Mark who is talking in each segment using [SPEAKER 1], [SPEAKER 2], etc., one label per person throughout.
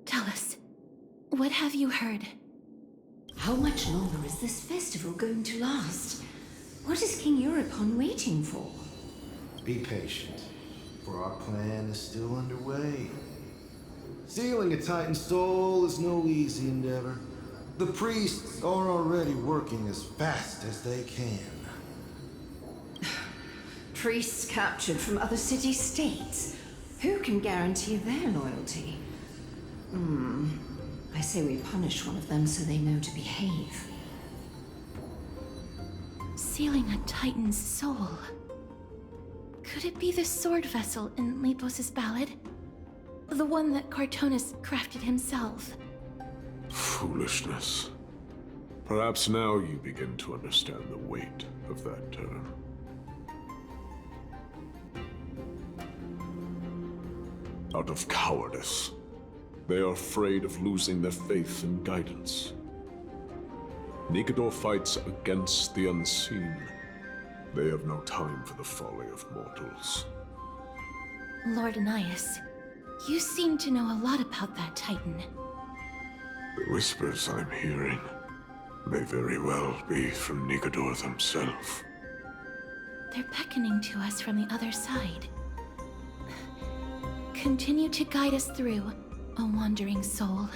[SPEAKER 1] Tell us, what have you heard?
[SPEAKER 2] How much longer is this festival going to last? What is King Euripon waiting for?
[SPEAKER 3] Be patient, for our plan is still underway. Stealing a Titan soul is no easy endeavor. The priests are already working as fast as they can.
[SPEAKER 2] Priests captured from other city-states. Who can guarantee their loyalty? I say we punish one of them so they know to behave.
[SPEAKER 1] Sealing a Titan's soul. Could it be the sword vessel in Lepos' ballad? The one that Cartonus crafted himself?
[SPEAKER 4] Foolishness. Perhaps now you begin to understand the weight of that term. Out of cowardice. They are afraid of losing their faith and guidance. Nigador fights against the unseen. They have no time for the folly of mortals.
[SPEAKER 1] Lord Annias, you seem to know a lot about that Titan.
[SPEAKER 4] The whispers I'm hearing may very well be from Nigador himself.
[SPEAKER 1] They're beckoning to us from the other side. Continue to guide us through, O wandering soul.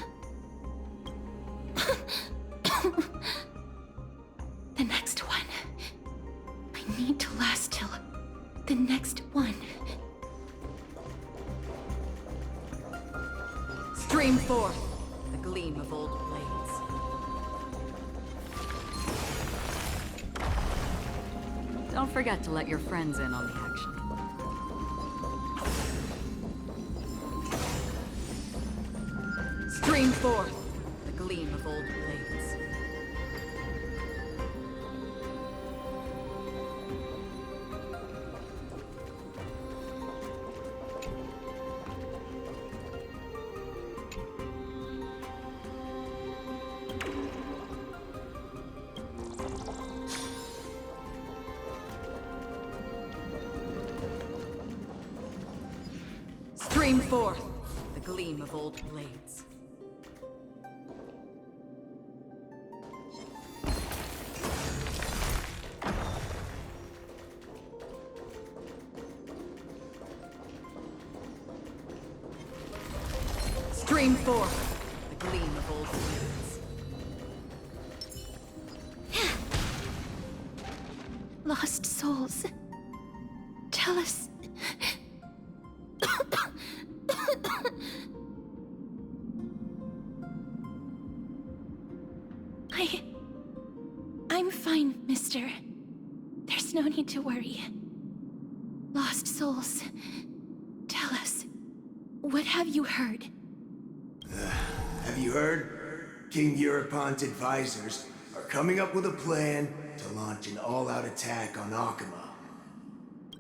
[SPEAKER 1] The next one. I need to last till the next one.
[SPEAKER 5] Stream forth, the gleam of old blades. Don't forget to let your friends in on the action. Stream forth, the gleam of old blades. Stream forth, the gleam of old blades. Stream forth, the gleam of old blades.
[SPEAKER 1] Lost souls. Tell us. I'm fine, mister. There's no need to worry. Lost souls. Tell us. What have you heard?
[SPEAKER 6] Have you heard? King Eurypon's advisors are coming up with a plan to launch an all-out attack on Akama.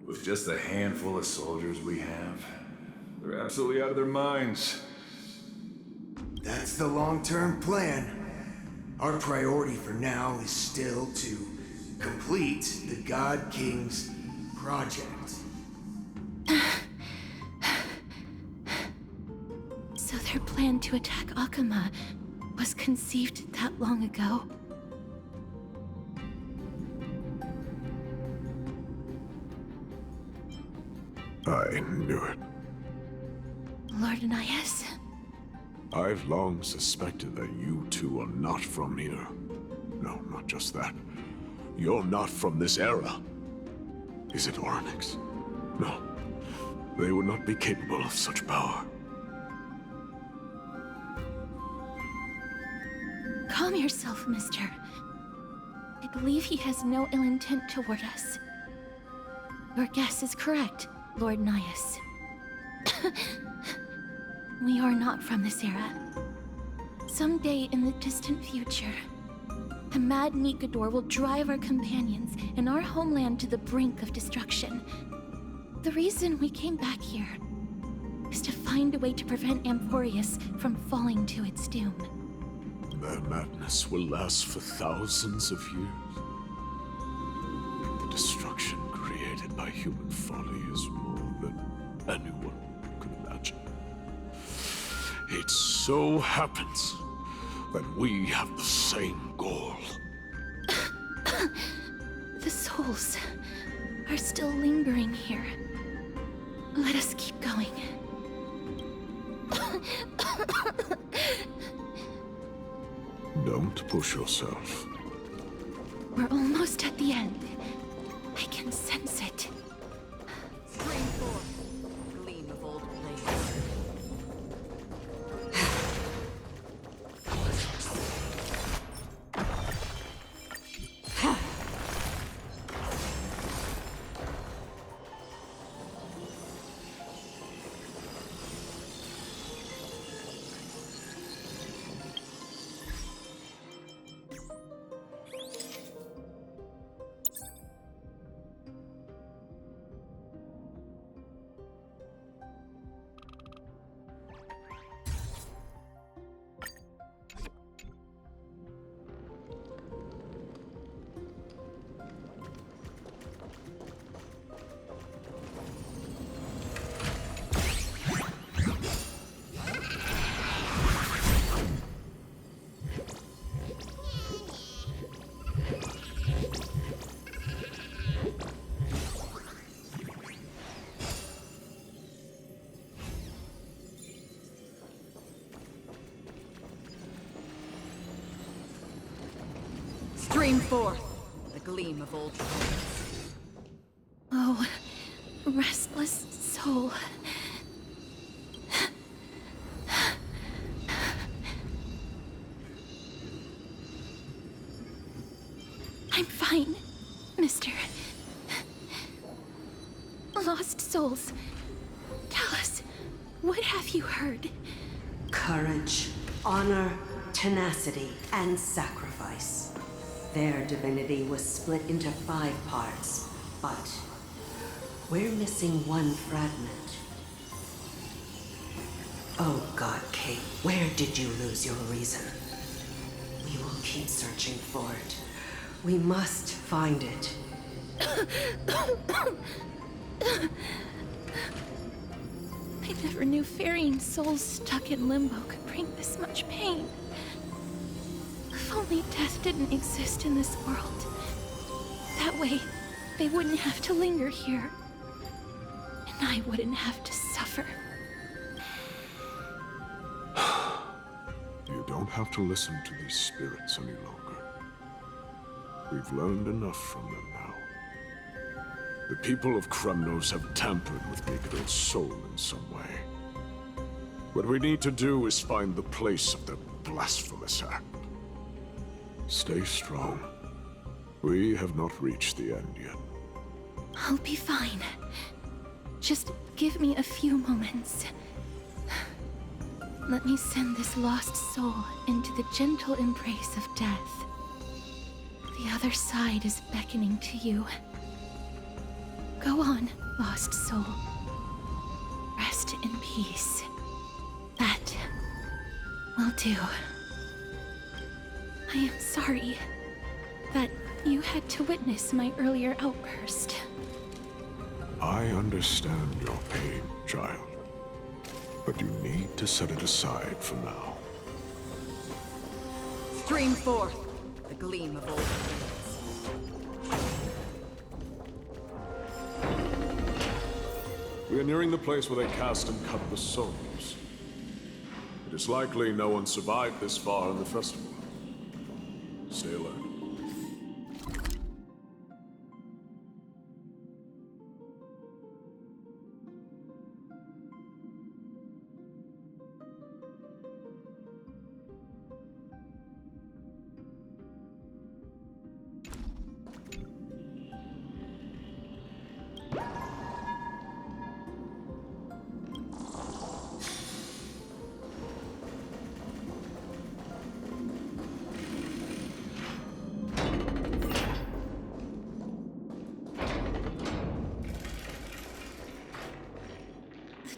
[SPEAKER 7] With just a handful of soldiers we have, they're absolutely out of their minds.
[SPEAKER 6] That's the long-term plan. Our priority for now is still to complete the God King's project.
[SPEAKER 1] So their plan to attack Akama was conceived that long ago?
[SPEAKER 4] I knew it.
[SPEAKER 1] Lord Annias?
[SPEAKER 4] I've long suspected that you two are not from here. No, not just that. You're not from this era. Is it Oryx? No. They would not be capable of such power.
[SPEAKER 1] Calm yourself, mister. I believe he has no ill intent toward us. Your guess is correct, Lord Annias. We are not from this era. Someday in the distant future, the mad Nigador will drive our companions and our homeland to the brink of destruction. The reason we came back here is to find a way to prevent Amphoreus from falling to its doom.
[SPEAKER 4] Their madness will last for thousands of years. The destruction created by human folly is more than anyone could imagine. It so happens that we have the same goal.
[SPEAKER 1] The souls are still lingering here. Let us keep going.
[SPEAKER 4] Don't push yourself.
[SPEAKER 1] We're almost at the end. I can sense it.
[SPEAKER 5] Stream 4. Gleam of old blades. Stream 4. The gleam of old blades.
[SPEAKER 1] Oh, restless soul. I'm fine, mister. Lost souls. Tell us, what have you heard?
[SPEAKER 8] Courage, honor, tenacity, and sacrifice. Their divinity was split into 5 parts, but we're missing one fragment. Oh God, Kate, where did you lose your reason? We will keep searching for it. We must find it.
[SPEAKER 1] I never knew ferrying souls stuck in limbo could bring this much pain. If only death didn't exist in this world. That way, they wouldn't have to linger here. And I wouldn't have to suffer.
[SPEAKER 4] You don't have to listen to these spirits any longer. We've learned enough from them now. The people of Kremnos have tampered with Nikodel's soul in some way. What we need to do is find the place of their blasphemous act. Stay strong. We have not reached the end yet.
[SPEAKER 1] I'll be fine. Just give me a few moments. Let me send this lost soul into the gentle embrace of death. The other side is beckoning to you. Go on, lost soul. Rest in peace. That will do. I am sorry that you had to witness my earlier outburst.
[SPEAKER 4] I understand your pain, child. But you need to set it aside for now.
[SPEAKER 5] Stream 4. The gleam of old blades.
[SPEAKER 4] We are nearing the place where they cast and cut the souls. It is likely no one survived this far in the festival. Stay alert.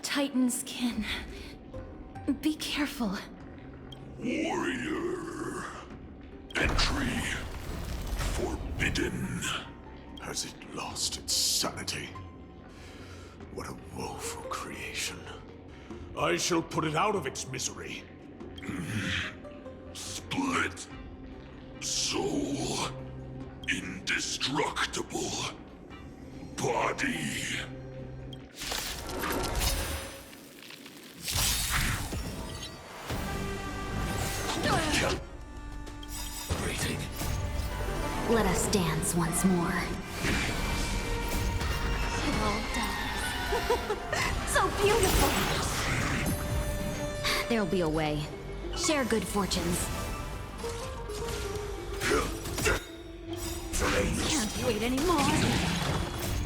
[SPEAKER 1] Titan's kin. Be careful.
[SPEAKER 4] Warrior. Entry forbidden. Has it lost its sanity? What a woeful creation. I shall put it out of its misery. Split. Soul. Indestructible. Body. Waiting.
[SPEAKER 9] Let us dance once more.
[SPEAKER 1] Well done.
[SPEAKER 9] So beautiful! There'll be a way. Share good fortunes.
[SPEAKER 1] Can't wait anymore.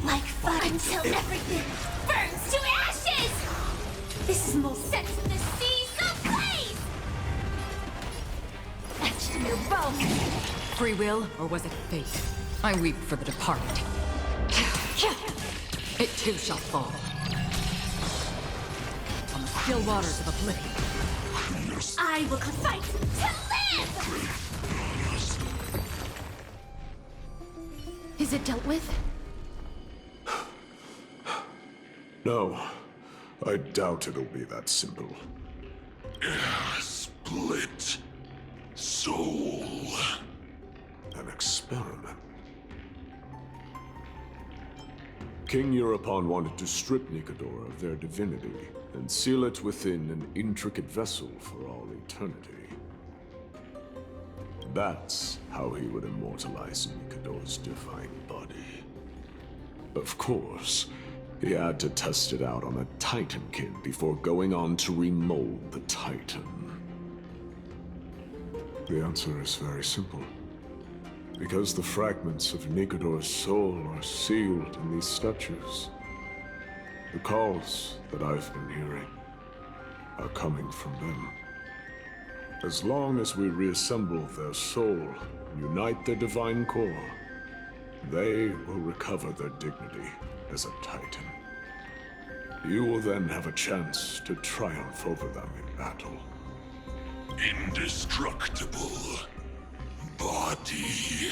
[SPEAKER 1] Like fun until everything burns to ashes! This is most sense in the sea, so please! Etched in your bones.
[SPEAKER 5] Free will, or was it fate? I weep for the departed. It too shall fall. On the still waters of oblivion.
[SPEAKER 1] I will fight to live! Is it dealt with?
[SPEAKER 4] No, I doubt it'll be that simple. Split. Soul. An experiment. King Europon wanted to strip Nicator of their divinity and seal it within an intricate vessel for all eternity. That's how he would immortalize Nicador's divine body. Of course, he had to test it out on a Titankin before going on to remold the Titan. The answer is very simple. Because the fragments of Nicador's soul are sealed in these statues. The calls that I've been hearing are coming from them. As long as we reassemble their soul and unite their divine core, they will recover their dignity as a Titan. You will then have a chance to triumph over them in battle. Indestructible body.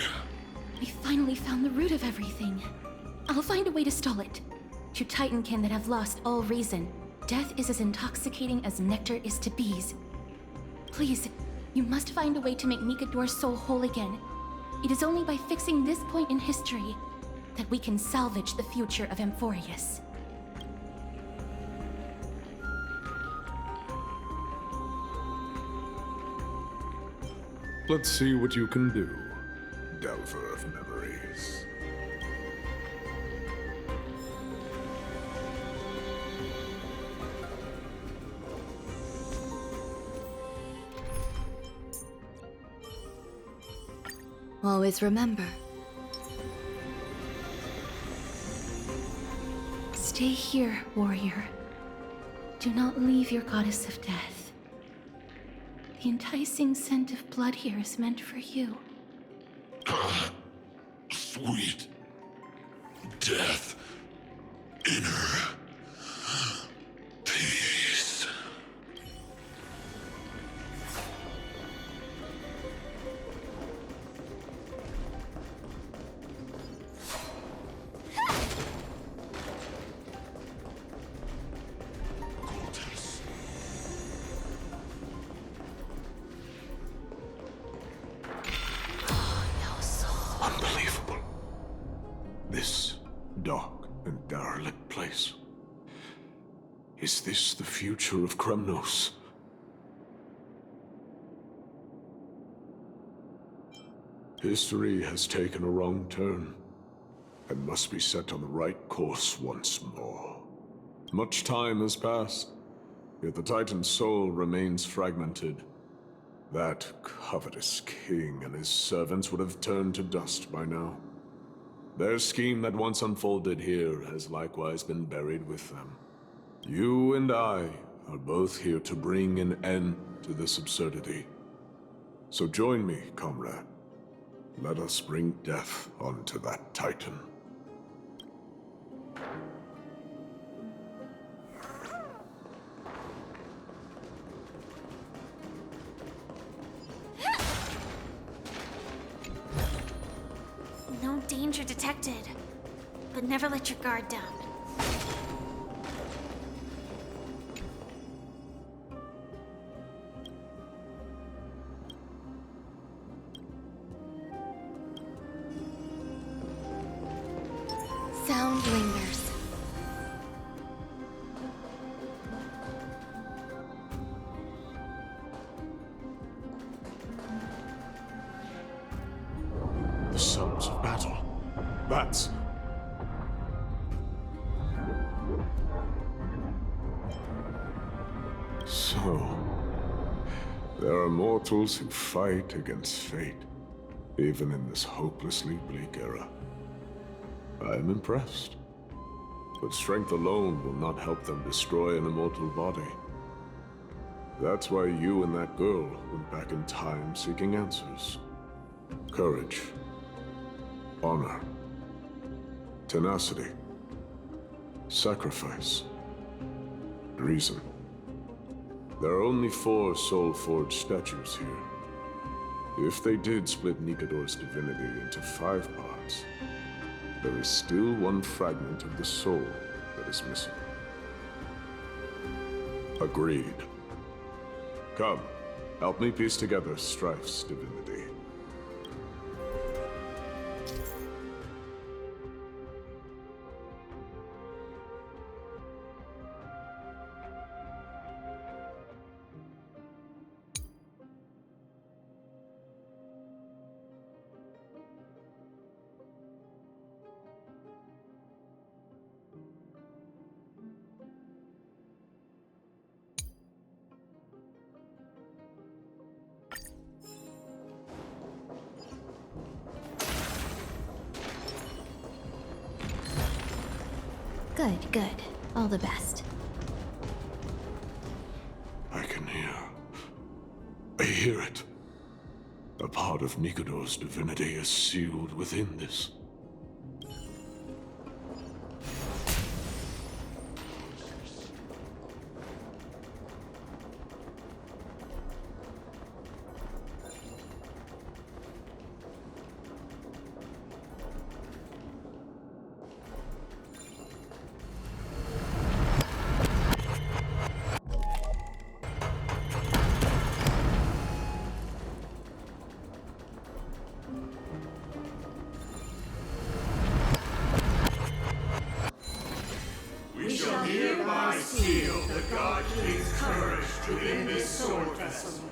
[SPEAKER 1] We finally found the root of everything. I'll find a way to stall it. To Titankin that have lost all reason, death is as intoxicating as nectar is to bees. Please, you must find a way to make Nicador's soul whole again. It is only by fixing this point in history that we can salvage the future of Amphorius.
[SPEAKER 4] Let's see what you can do, Delver of Memories.
[SPEAKER 1] Always remember. Stay here, warrior. Do not leave your goddess of death. The enticing scent of blood here is meant for you.
[SPEAKER 4] Sweet death, inner peace. Unbelievable. This dark and derelict place. Is this the future of Kremnos? History has taken a wrong turn, and must be set on the right course once more. Much time has passed, yet the Titan's soul remains fragmented. That covetous king and his servants would have turned to dust by now. Their scheme that once unfolded here has likewise been buried with them. You and I are both here to bring an end to this absurdity. So join me, comrade. Let us bring death onto that Titan.
[SPEAKER 1] No danger detected, but never let your guard down. sound lingers.
[SPEAKER 4] The sounds of battle. Bats. So, there are mortals who fight against fate, even in this hopelessly bleak era. I am impressed. But strength alone will not help them destroy an immortal body. That's why you and that girl went back in time seeking answers. Courage. Honor. Tenacity. Sacrifice. Reason. There are only 4 soul-forged statues here. If they did split Nikador's divinity into 5 parts, there is still one fragment of the soul that is missing. Agreed. Come, help me piece together Strife's divinity.
[SPEAKER 1] Good, good. All the best.
[SPEAKER 4] I can hear. I hear it. A part of Nikador's divinity is sealed within this.
[SPEAKER 6] We shall hereby seal the God King's courage within this sword vessel.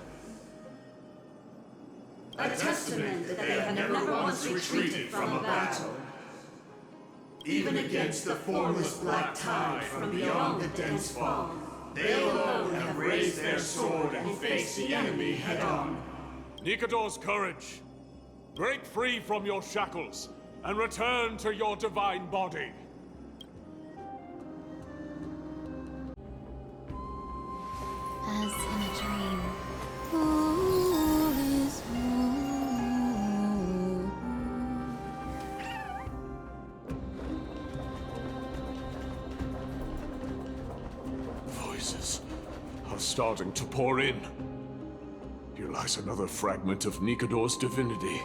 [SPEAKER 6] A testament that they have never once retreated from a battle. Even against the formless black tide from beyond the dense fog, they alone have raised their sword and faced the enemy head-on.
[SPEAKER 10] Nikador's courage! Break free from your shackles and return to your divine body.
[SPEAKER 1] As in a dream. All is
[SPEAKER 4] Voices are starting to pour in. Here lies another fragment of Nikador's divinity.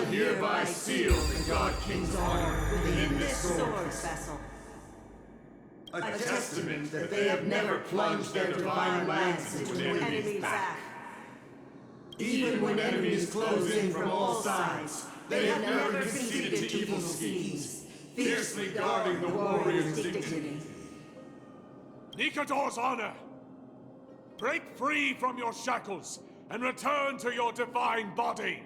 [SPEAKER 6] hereby seal the God King's honor within this sword vessel. A testament that they have never plunged their divine lance into an enemy's back. Even when enemies close in from all sides, they have never conceded to evil schemes, fiercely guarding the warrior's dignity.
[SPEAKER 10] Nikador's honor! Break free from your shackles and return to your divine body!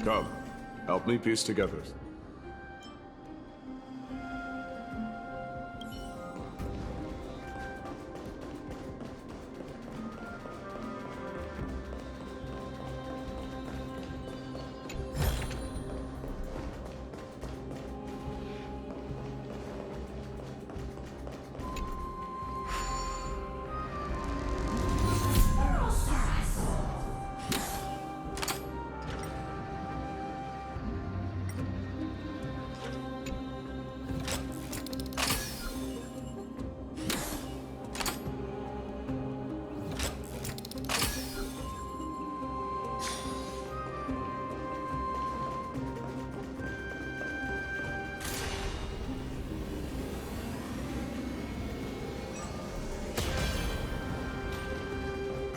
[SPEAKER 4] Come, help me piece together.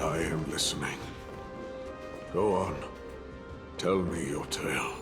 [SPEAKER 4] I am listening. Go on. Tell me your tale.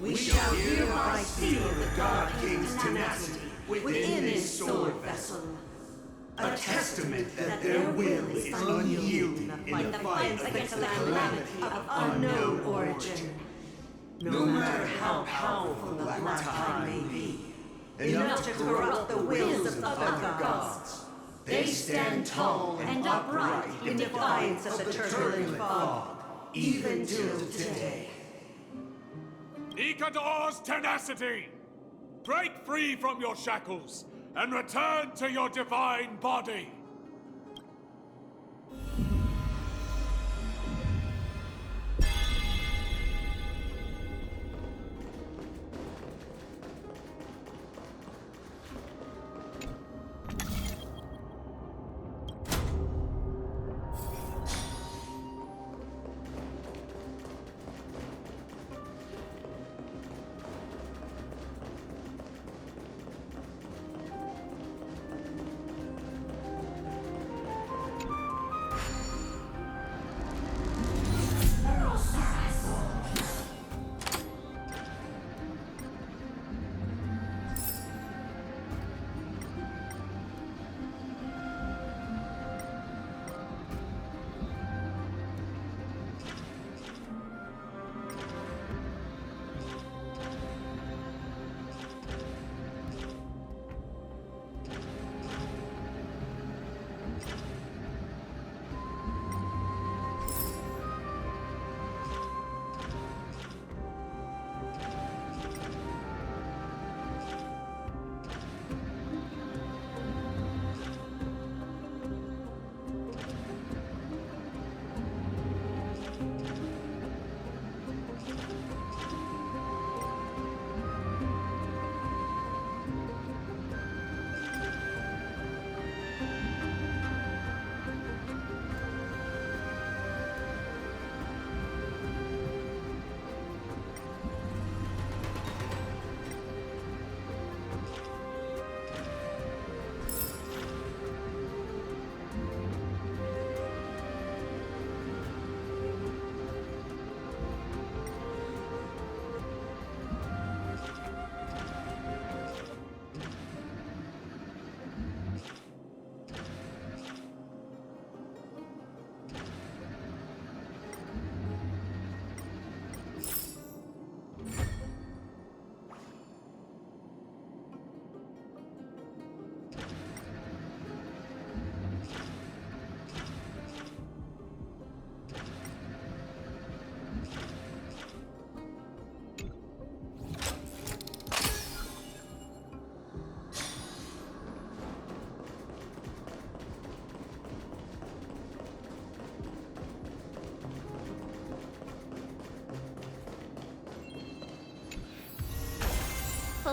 [SPEAKER 6] We shall hereby seal the God King's tenacity within this sword vessel. A testament that their will is unyielding in the fight against the calamity of unknown origin. No matter how powerful the Black Tide may be, enough to corrupt the wills of other gods, they stand tall and upright in defiance of the turbulent fog, even till today.
[SPEAKER 10] Nikador's tenacity! Break free from your shackles and return to your divine body!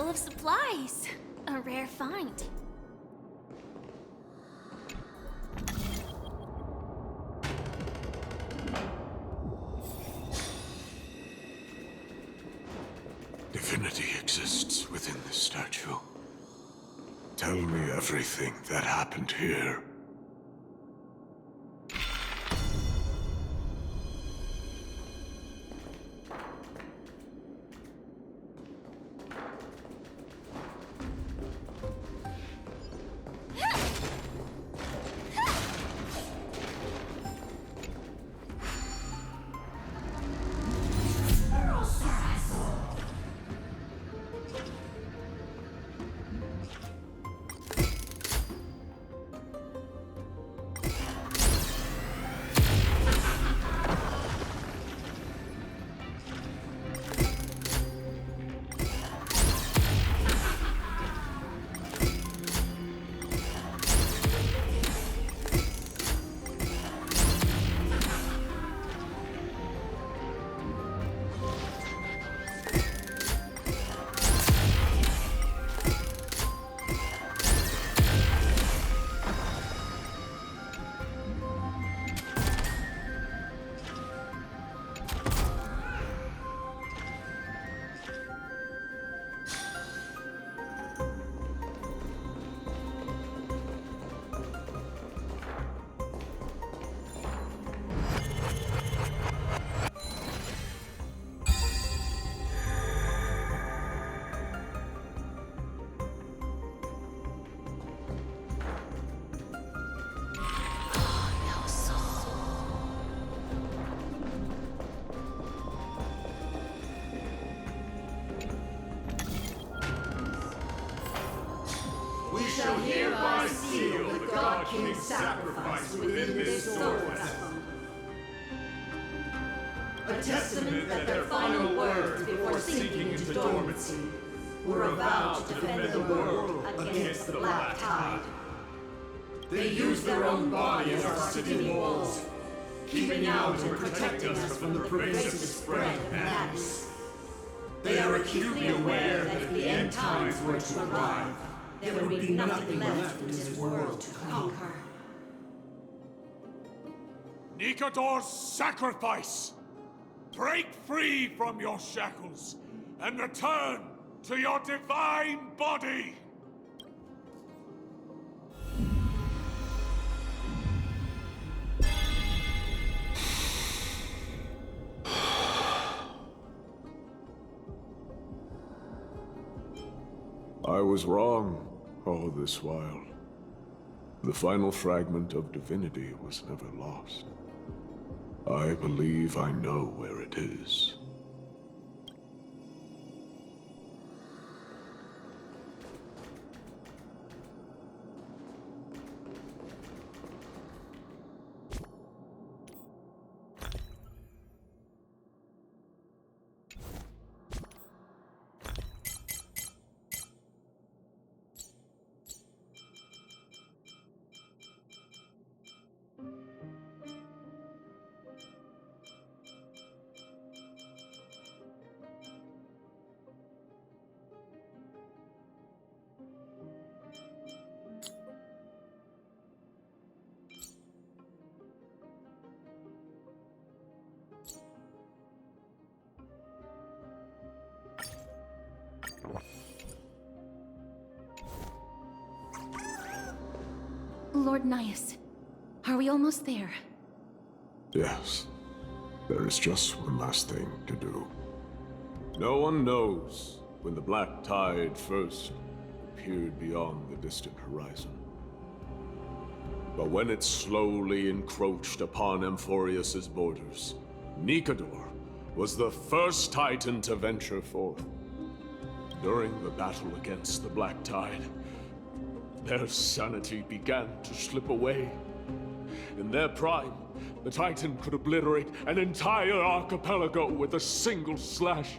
[SPEAKER 1] full of supplies. A rare find.
[SPEAKER 4] Divinity exists within this statue. Tell me everything that happened here.
[SPEAKER 6] Shall hereby seal the God King's sacrifice within this sword vessel. A testament that their final words before sinking into dormancy were a vow to defend the world against the Black Tide. They used their own body as our city walls, keeping out and protecting us from the pervasive spread of madness. They are acutely aware that if the end times were to arrive, there would be nothing left in this world to conquer.
[SPEAKER 10] Nikador's sacrifice! Break free from your shackles and return to your divine body!
[SPEAKER 4] I was wrong all this while. The final fragment of divinity was never lost. I believe I know where it is.
[SPEAKER 1] Lord Nias, are we almost there?
[SPEAKER 4] Yes. There is just one last thing to do. No one knows when the Black Tide first appeared beyond the distant horizon. But when it slowly encroached upon Amphorius' borders, Nikador was the first Titan to venture forth. During the battle against the Black Tide, their sanity began to slip away. In their prime, the Titan could obliterate an entire archipelago with a single slash.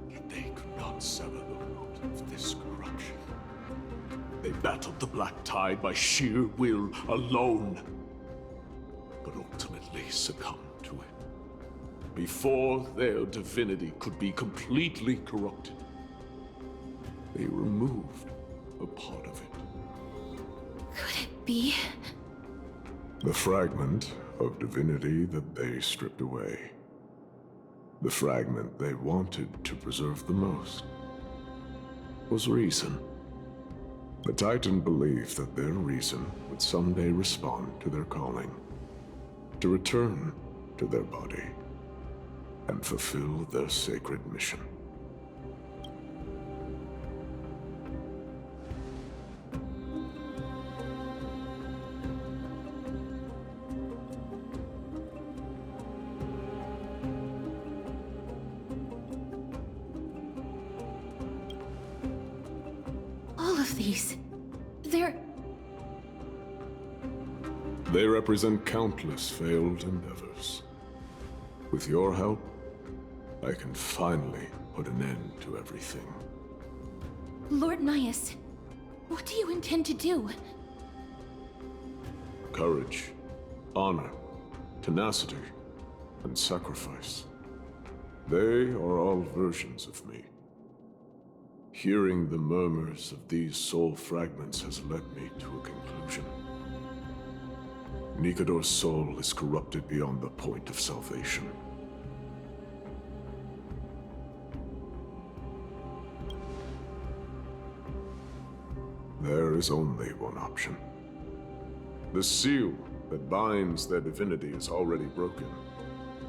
[SPEAKER 4] Yet they could not sever the root of this corruption. They battled the Black Tide by sheer will alone, but ultimately succumbed to it before their divinity could be completely corrupted. they removed a part of it.
[SPEAKER 1] Could it be?
[SPEAKER 4] The fragment of divinity that they stripped away. The fragment they wanted to preserve the most was reason. The Titan believed that their reason would someday respond to their calling, to return to their body, and fulfill their sacred mission.
[SPEAKER 1] All of these, they're...
[SPEAKER 4] They represent countless failed endeavors. With your help, I can finally put an end to everything.
[SPEAKER 1] Lord Naius, what do you intend to do?
[SPEAKER 4] Courage, honor, tenacity, and sacrifice. They are all versions of me. Hearing the murmurs of these soul fragments has led me to a conclusion. Nikador's soul is corrupted beyond the point of salvation. There is only one option. The seal that binds their divinity is already broken.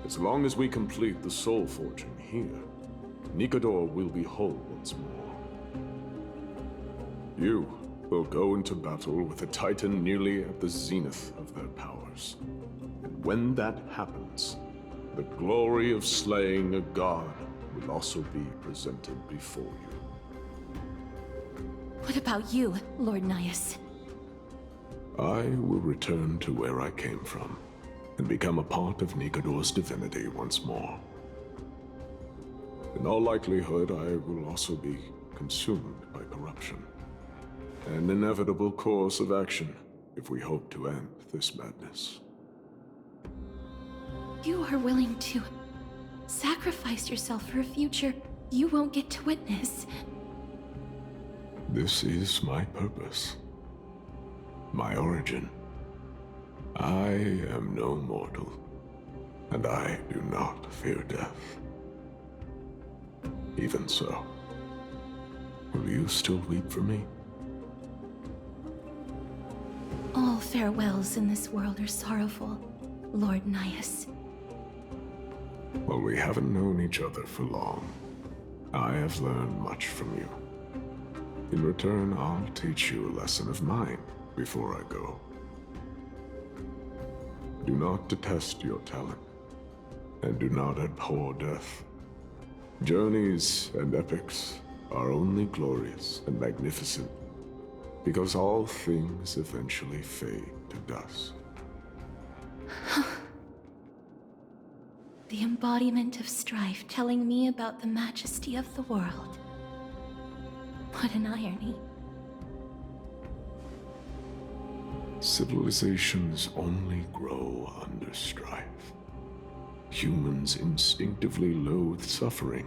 [SPEAKER 4] As long as we complete the soul forging here, Nikador will be whole once more. You will go into battle with a Titan nearly at the zenith of their powers. And when that happens, the glory of slaying a god will also be presented before you.
[SPEAKER 1] What about you, Lord Naius?
[SPEAKER 4] I will return to where I came from, and become a part of Nikador's divinity once more. In all likelihood, I will also be consumed by corruption. An inevitable course of action if we hope to end this madness.
[SPEAKER 1] You are willing to sacrifice yourself for a future you won't get to witness.
[SPEAKER 4] This is my purpose. My origin. I am no mortal, and I do not fear death. Even so, will you still weep for me?
[SPEAKER 1] All farewells in this world are sorrowful, Lord Naius.
[SPEAKER 4] Well, we haven't known each other for long. I have learned much from you. In return, I'll teach you a lesson of mine before I go. Do not detest your talent, and do not abhor death. Journeys and epics are only glorious and magnificent because all things eventually fade to dust.
[SPEAKER 1] The embodiment of strife telling me about the majesty of the world. What an irony.
[SPEAKER 4] Civilizations only grow under strife. Humans instinctively loathe suffering.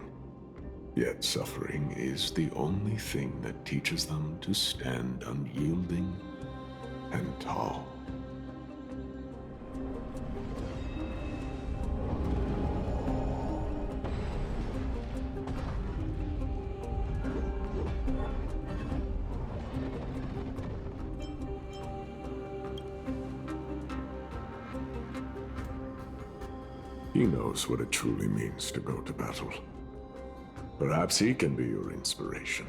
[SPEAKER 4] Yet suffering is the only thing that teaches them to stand unyielding and tall. He knows what it truly means to go to battle. Perhaps he can be your inspiration.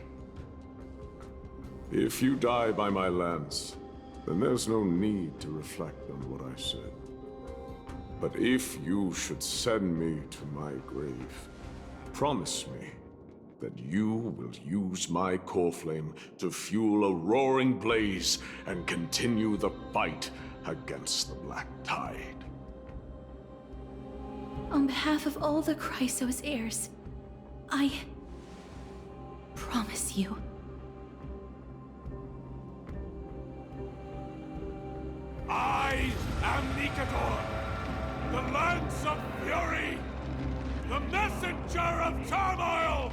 [SPEAKER 4] If you die by my lance, then there's no need to reflect on what I said. But if you should send me to my grave, promise me that you will use my core flame to fuel a roaring blaze and continue the fight against the Black Tide.
[SPEAKER 1] On behalf of all the Chrysos heirs, I promise you.
[SPEAKER 10] I am Nikador, the Lance of Fury, the messenger of turmoil,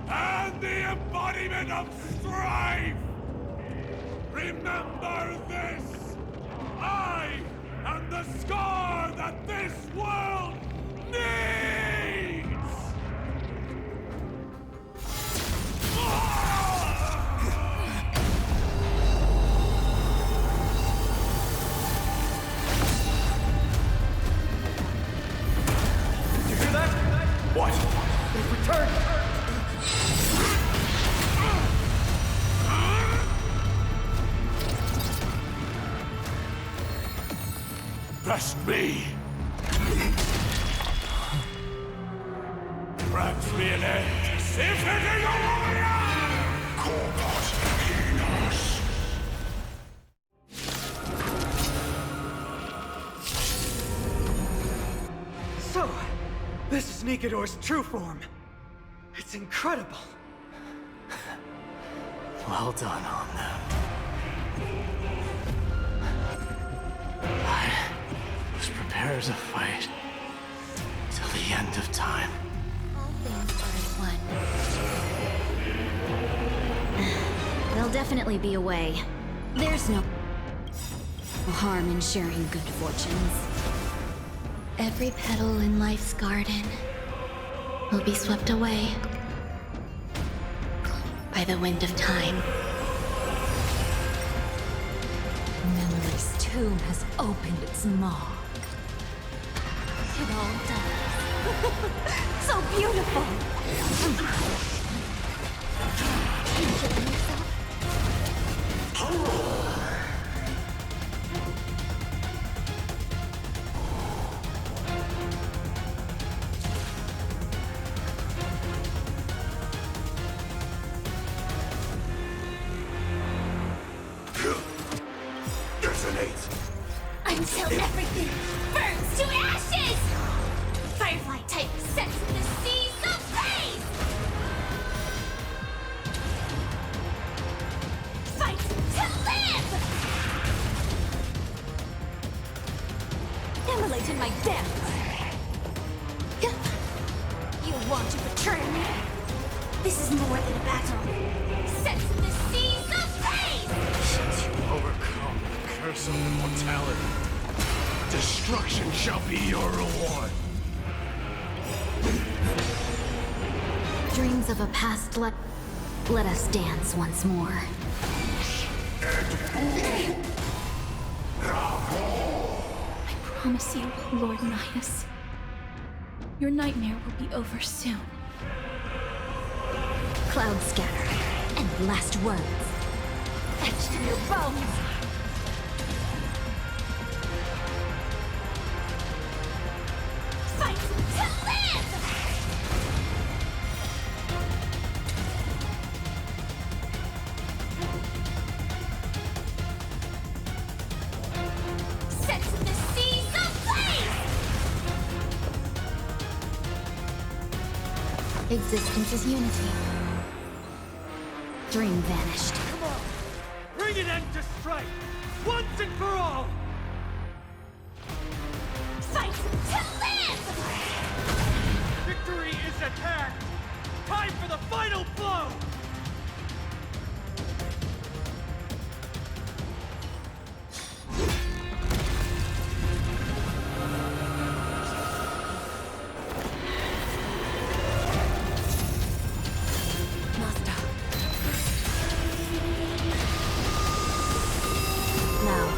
[SPEAKER 10] and the embodiment of strife! Remember this! I am the scar that this world needs!
[SPEAKER 6] You hear that?
[SPEAKER 10] What?
[SPEAKER 6] They've returned!
[SPEAKER 10] Trust me. Perhaps be an end. If it is a warrior! Corpus Venus.
[SPEAKER 6] So, this is Nikodor's true form. It's incredible.
[SPEAKER 11] Well done on them. I was prepared to fight till the end of time.
[SPEAKER 1] All things are as one.
[SPEAKER 9] There'll definitely be a way. There's no harm in sharing good fortunes.
[SPEAKER 1] Every petal in life's garden will be swept away by the wind of time.
[SPEAKER 2] Memory's tomb has opened its maw.
[SPEAKER 1] It all does.
[SPEAKER 2] So beautiful!
[SPEAKER 1] Killing yourself?
[SPEAKER 10] Detonate!
[SPEAKER 1] Until everything burns to ashes! Firefly type sets the seas of phase! Fight to live!
[SPEAKER 2] Immolate in my death!
[SPEAKER 1] You want to betray me? This is more than a battle. Sets the seas of phase!
[SPEAKER 10] Since you overcome the curse of immortality, destruction shall be your reward.
[SPEAKER 9] Dreams of a past let us dance once more.
[SPEAKER 1] I promise you, Lord Nihus, your nightmare will be over soon.
[SPEAKER 9] Cloud scatter and last words.
[SPEAKER 2] Etched in your bones!
[SPEAKER 1] Fight to live! Set the seas ablaze!
[SPEAKER 9] Existence is unity. Dream vanished.
[SPEAKER 6] Come on! Bring an end to strife! Once and for all!
[SPEAKER 1] Fight to live!
[SPEAKER 6] Victory is at hand! Time for the final blow!
[SPEAKER 9] Now.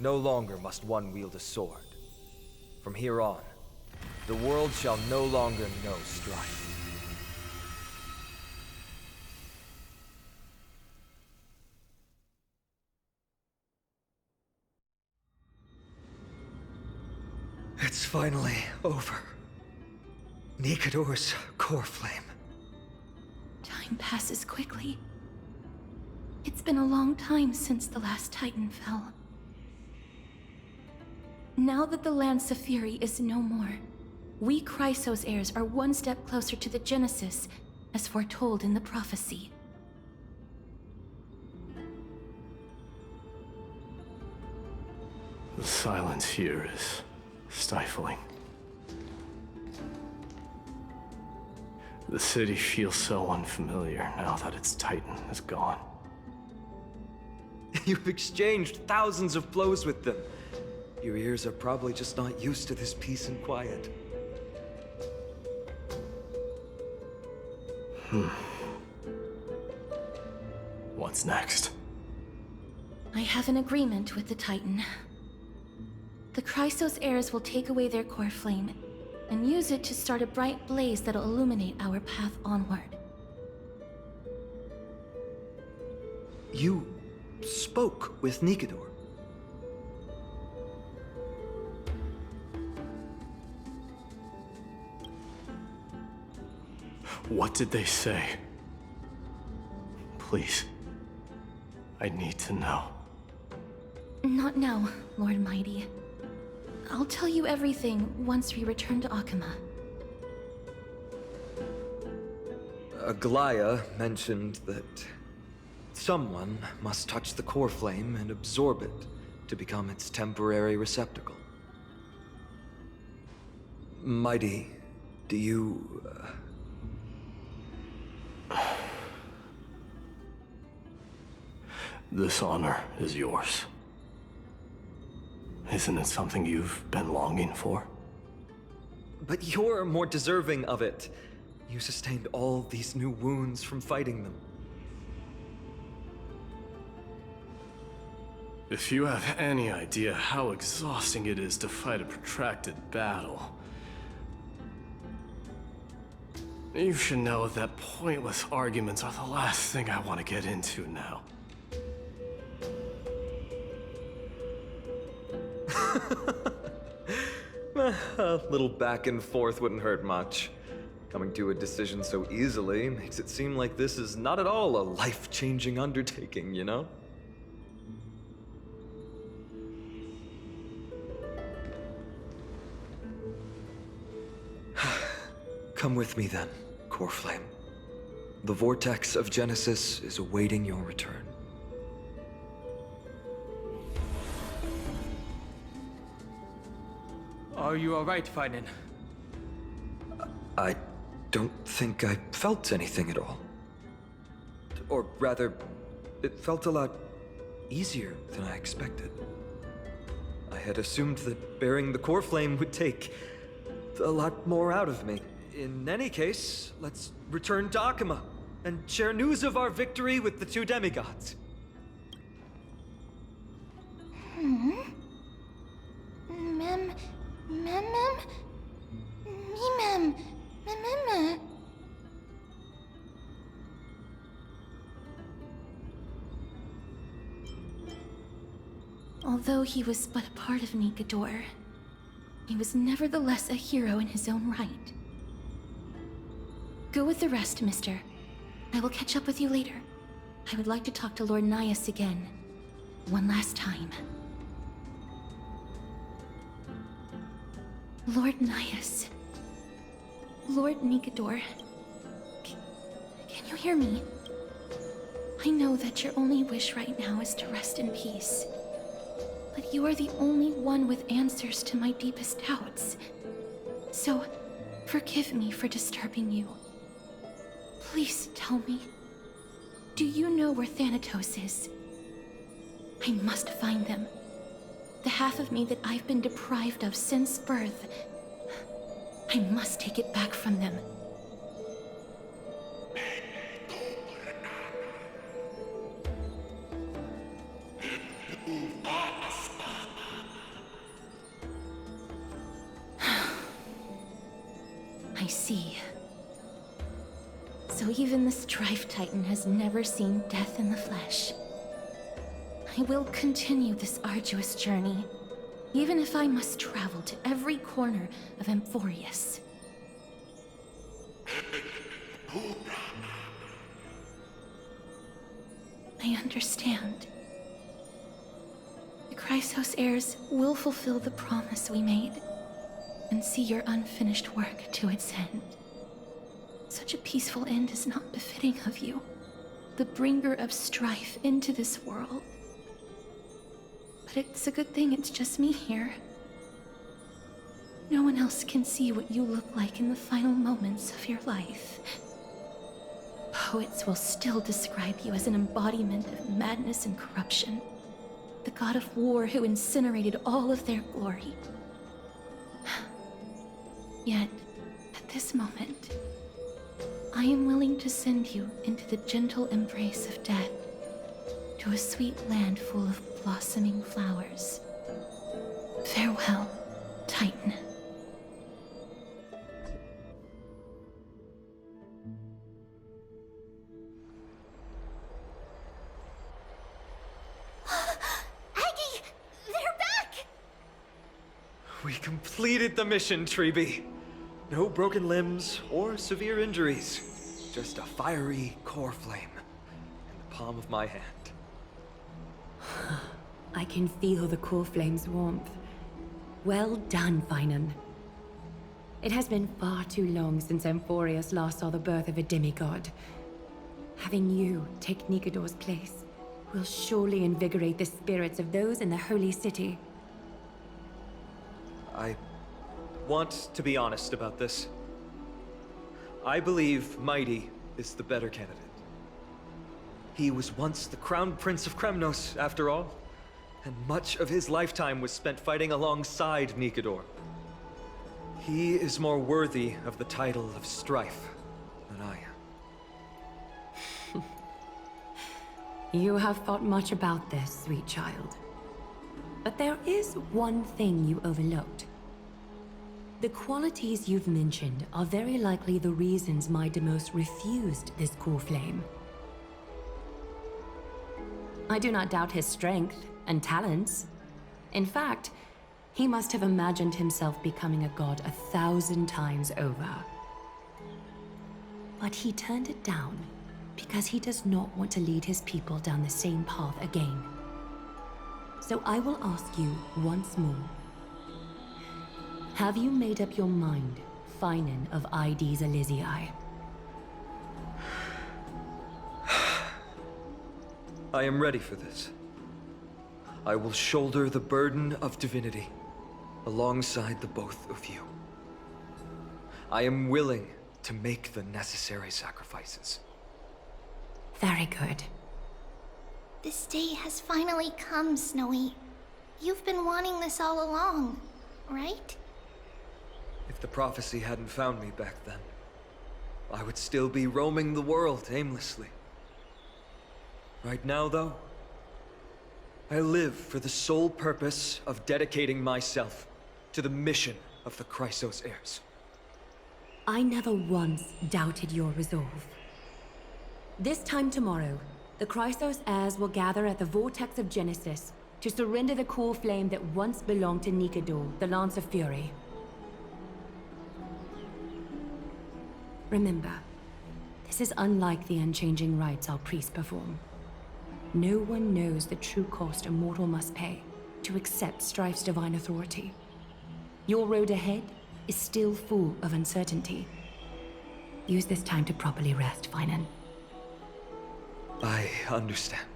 [SPEAKER 12] No longer must one wield a sword. From here on, the world shall no longer know strife.
[SPEAKER 6] It's finally over. Nikodor's core flame.
[SPEAKER 1] Time passes quickly. It's been a long time since the last Titan fell. Now that the Lance of Fury is no more, we Chrysos heirs are one step closer to the Genesis, as foretold in the prophecy.
[SPEAKER 11] The silence here is stifling. The city feels so unfamiliar now that its Titan is gone.
[SPEAKER 12] You've exchanged thousands of blows with them. Your ears are probably just not used to this peace and quiet.
[SPEAKER 11] What's next?
[SPEAKER 1] I have an agreement with the Titan. The Chrysos heirs will take away their core flame and use it to start a bright blaze that'll illuminate our path onward.
[SPEAKER 12] You spoke with Nikador.
[SPEAKER 11] What did they say? Please. I need to know.
[SPEAKER 1] Not now, Lord Mighty. I'll tell you everything once we return to Akama.
[SPEAKER 12] Aglaya mentioned that someone must touch the core flame and absorb it to become its temporary receptacle. Mighty, do you...
[SPEAKER 11] This honor is yours. Isn't it something you've been longing for?
[SPEAKER 12] But you're more deserving of it. You sustained all these new wounds from fighting them.
[SPEAKER 11] If you have any idea how exhausting it is to fight a protracted battle, you should know that pointless arguments are the last thing I want to get into now.
[SPEAKER 12] A little back and forth wouldn't hurt much. Coming to a decision so easily makes it seem like this is not at all a life-changing undertaking, you know? Come with me then, Core Flame. The vortex of Genesis is awaiting your return.
[SPEAKER 13] Are you alright, Fiden?
[SPEAKER 12] I don't think I felt anything at all. Or rather, it felt a lot easier than I expected. I had assumed that bearing the core flame would take a lot more out of me. In any case, let's return to Akama and share news of our victory with the two demigods.
[SPEAKER 1] Although he was but a part of Nikador, he was nevertheless a hero in his own right. Go with the rest, mister. I will catch up with you later. I would like to talk to Lord Nias again. One last time. Lord Nias. Lord Nikador. Can you hear me? I know that your only wish right now is to rest in peace. But you are the only one with answers to my deepest doubts. So, forgive me for disturbing you. Please tell me, do you know where Thanatos is? I must find them. The half of me that I've been deprived of since birth. I must take it back from them. I see. So even the Strife Titan has never seen death in the flesh. I will continue this arduous journey, even if I must travel to every corner of Amphorius. I understand. The Chrysos heirs will fulfill the promise we made and see your unfinished work to its end. Such a peaceful end is not befitting of you, the bringer of strife into this world. But it's a good thing it's just me here. No one else can see what you look like in the final moments of your life. Poets will still describe you as an embodiment of madness and corruption. The god of war who incinerated all of their glory. Yet, at this moment, I am willing to send you into the gentle embrace of death, to a sweet land full of blossoming flowers. Farewell, Titan. Aggie! They're back!
[SPEAKER 12] We completed the mission, Treeby. No broken limbs or severe injuries. Just a fiery core flame in the palm of my hand.
[SPEAKER 2] I can feel the core flame's warmth. Well done, Finan. It has been far too long since Amphorius last saw the birth of a demigod. Having you take Nikador's place will surely invigorate the spirits of those in the Holy City.
[SPEAKER 12] I want to be honest about this. I believe Mighty is the better candidate. He was once the Crown Prince of Kremnos, after all, and much of his lifetime was spent fighting alongside Nikador. He is more worthy of the title of Strife than I am.
[SPEAKER 2] You have thought much about this, sweet child. But there is one thing you overlooked. The qualities you've mentioned are very likely the reasons my Deimos refused this core flame. I do not doubt his strength and talents. In fact, he must have imagined himself becoming a god 1,000 times over. But he turned it down because he does not want to lead his people down the same path again. So I will ask you once more. Have you made up your mind, Finan of Ides Elysiae?
[SPEAKER 12] I am ready for this. I will shoulder the burden of divinity alongside the both of you. I am willing to make the necessary sacrifices.
[SPEAKER 2] Very good.
[SPEAKER 1] This day has finally come, Snowy. You've been wanting this all along, right?
[SPEAKER 12] If the prophecy hadn't found me back then, I would still be roaming the world aimlessly. Right now, though, I live for the sole purpose of dedicating myself to the mission of the Chrysos heirs.
[SPEAKER 2] I never once doubted your resolve. This time tomorrow, the Chrysos heirs will gather at the Vortex of Genesis to surrender the core flame that once belonged to Nikador, the Lance of Fury. Remember, this is unlike the unchanging rites our priests perform. No one knows the true cost a mortal must pay to accept Strife's divine authority. Your road ahead is still full of uncertainty. Use this time to properly rest, Finan.
[SPEAKER 12] I understand.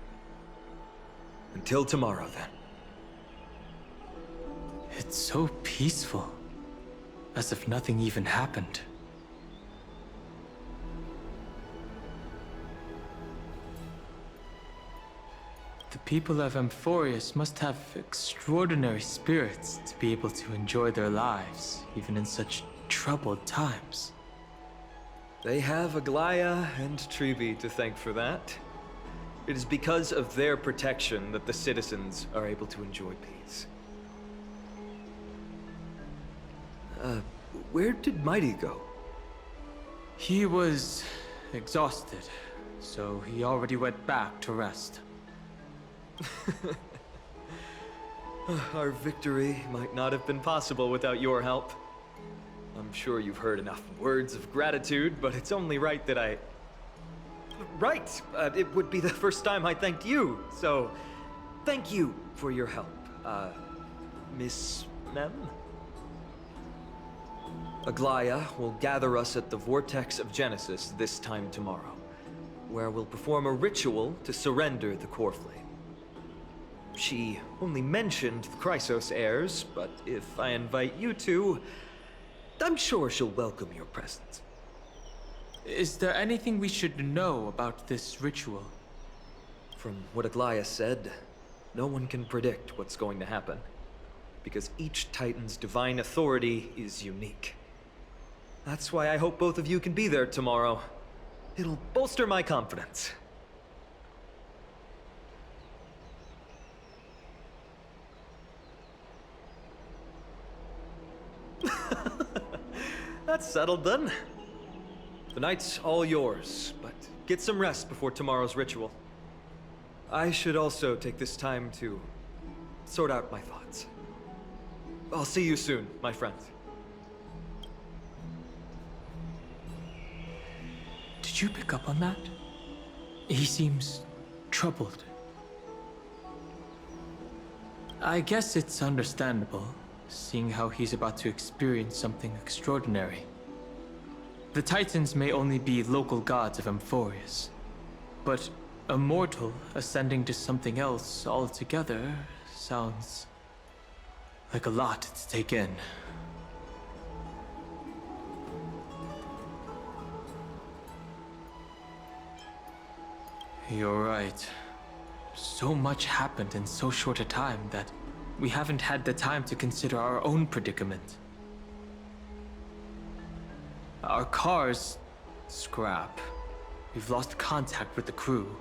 [SPEAKER 12] Until tomorrow, then.
[SPEAKER 13] It's so peaceful. As if nothing even happened. The people of Amphorius must have extraordinary spirits to be able to enjoy their lives, even in such troubled times.
[SPEAKER 12] They have Aglaya and Treeby to thank for that. It is because of their protection that the citizens are able to enjoy peace. Where did Mighty go?
[SPEAKER 13] He was exhausted, so he already went back to rest.
[SPEAKER 12] Our victory might not have been possible without your help. I'm sure you've heard enough words of gratitude, but it's only right that right. It would be the first time I thanked you, so thank you for your help, Miss Mem? Aglaya will gather us at the Vortex of Genesis this time tomorrow, where we'll perform a ritual to surrender the core flame. She only mentioned the Chrysos heirs, but if I invite you two, I'm sure she'll welcome your presence.
[SPEAKER 13] Is there anything we should know about this ritual?
[SPEAKER 12] From what Aglaya said, no one can predict what's going to happen, because each Titan's divine authority is unique. That's why I hope both of you can be there tomorrow. It'll bolster my confidence. That's settled then. The night's all yours, but get some rest before tomorrow's ritual. I should also take this time to sort out my thoughts. I'll see you soon, my friend.
[SPEAKER 13] Did you pick up on that? He seems troubled. I guess it's understandable, seeing how he's about to experience something extraordinary. The Titans may only be local gods of Amphorius, but a mortal ascending to something else altogether sounds like a lot to take in. You're right. So much happened in so short a time that we haven't had the time to consider our own predicament. Our car's scrap. We've lost contact with the crew,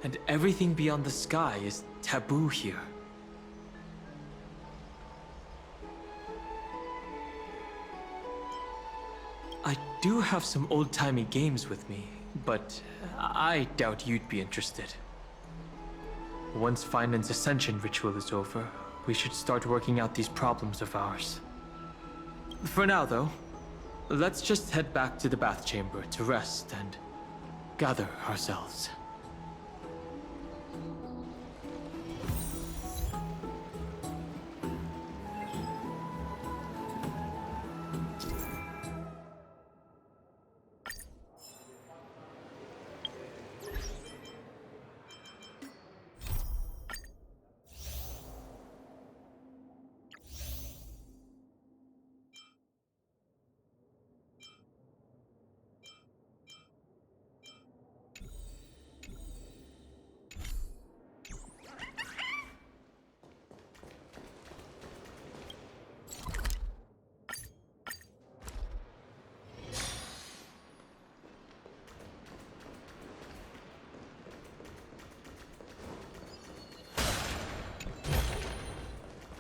[SPEAKER 13] and everything beyond the sky is taboo here. I do have some old-timey games with me, but I doubt you'd be interested. Once Finland's ascension ritual is over, we should start working out these problems of ours. For now, though, let's just head back to the bath chamber to rest and gather ourselves.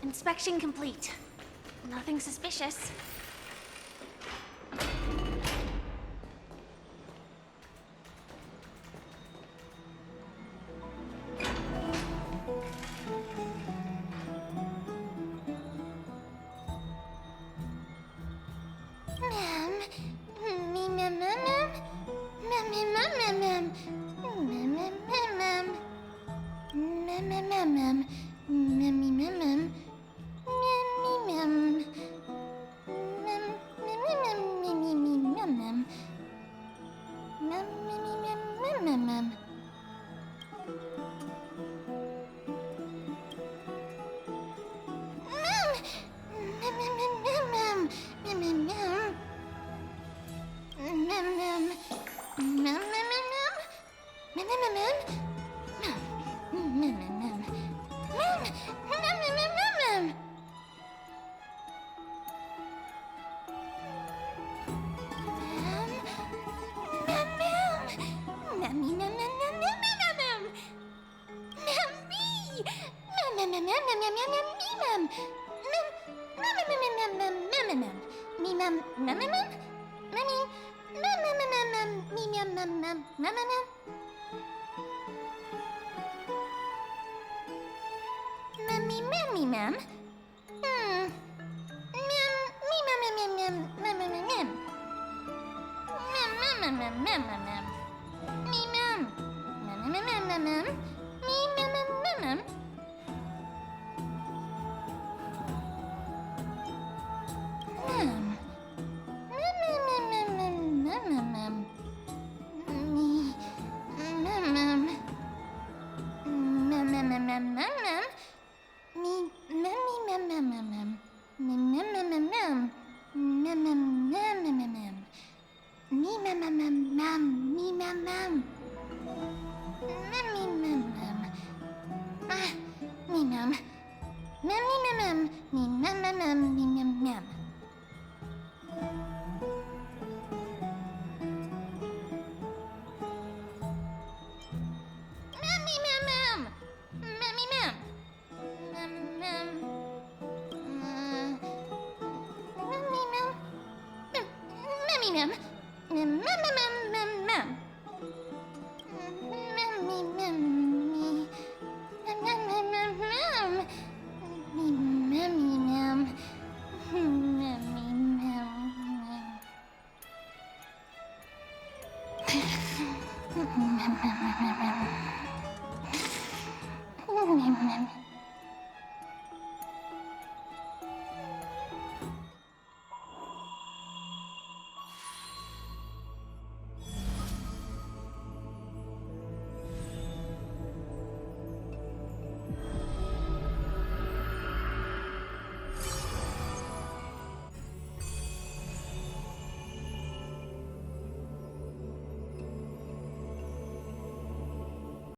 [SPEAKER 1] Inspection complete. Nothing suspicious.